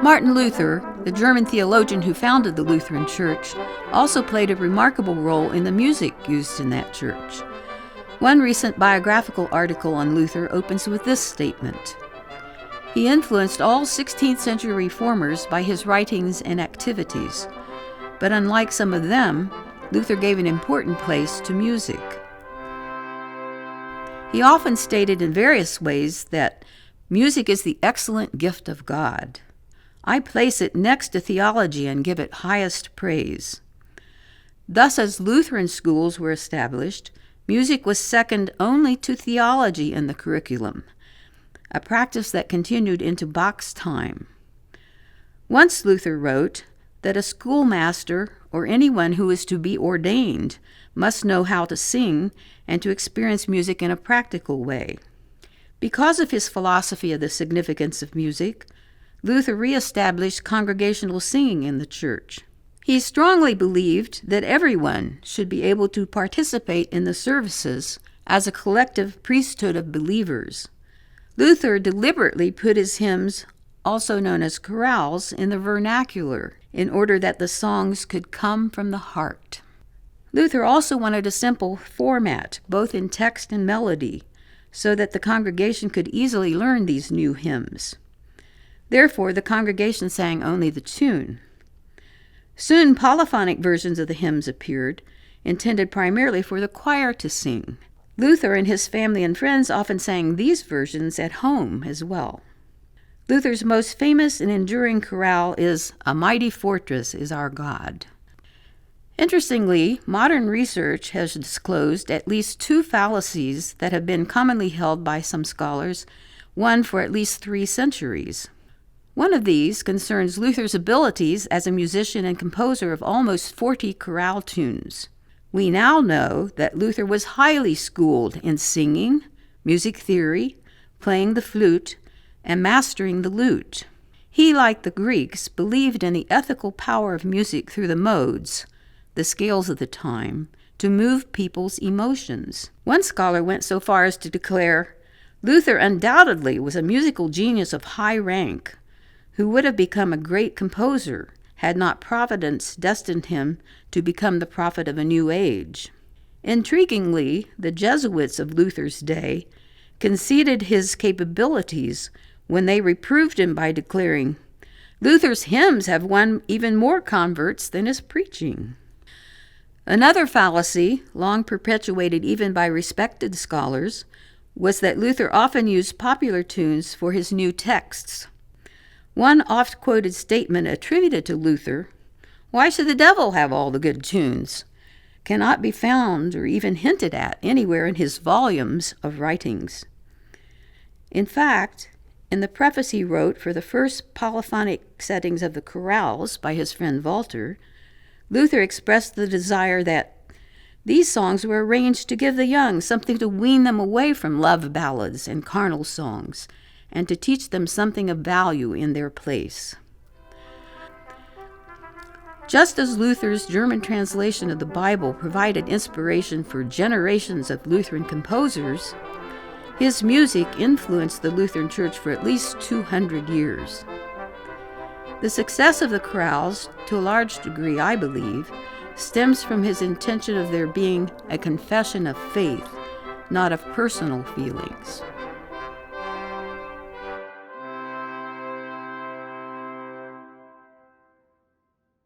Martin Luther, the German theologian who founded the Lutheran Church, also played a remarkable role in the music used in that church. One recent biographical article on Luther opens with this statement: "He influenced all 16th century reformers by his writings and activities, but unlike some of them, Luther gave an important place to music." He often stated in various ways that music is the excellent gift of God. I place it next to theology and give it highest praise. Thus, as Lutheran schools were established, music was second only to theology in the curriculum, a practice that continued into Bach's time. Once Luther wrote that a schoolmaster or anyone who is to be ordained must know how to sing and to experience music in a practical way. Because of his philosophy of the significance of music, Luther reestablished congregational singing in the church. He strongly believed that everyone should be able to participate in the services as a collective priesthood of believers. Luther deliberately put his hymns, also known as chorales, in the vernacular in order that the songs could come from the heart. Luther also wanted a simple format, both in text and melody, so that the congregation could easily learn these new hymns. Therefore, the congregation sang only the tune. Soon, polyphonic versions of the hymns appeared, intended primarily for the choir to sing. Luther and his family and friends often sang these versions at home as well. Luther's most famous and enduring chorale is "A Mighty Fortress is Our God." Interestingly, modern research has disclosed at least two fallacies that have been commonly held by some scholars, one for at least 3 centuries. One of these concerns Luther's abilities as a musician and composer of almost 40 chorale tunes. We now know that Luther was highly schooled in singing, music theory, playing the flute, and mastering the lute. He, like the Greeks, believed in the ethical power of music through the modes, the scales of the time, to move people's emotions. One scholar went so far as to declare, "Luther undoubtedly was a musical genius of high rank, who would have become a great composer had not Providence destined him to become the prophet of a new age." Intriguingly, the Jesuits of Luther's day conceded his capabilities when they reproved him by declaring, "Luther's hymns have won even more converts than his preaching." Another fallacy, long perpetuated even by respected scholars, was that Luther often used popular tunes for his new texts. One oft-quoted statement attributed to Luther, "Why should the devil have all the good tunes?" cannot be found or even hinted at anywhere in his volumes of writings. In fact, in the preface he wrote for the first polyphonic settings of the chorales by his friend Walter, Luther expressed the desire that these songs were arranged to give the young something to wean them away from love ballads and carnal songs, and to teach them something of value in their place. Just as Luther's German translation of the Bible provided inspiration for generations of Lutheran composers, his music influenced the Lutheran Church for at least 200 years. The success of the chorales, to a large degree, I believe, stems from his intention of there being a confession of faith, not of personal feelings.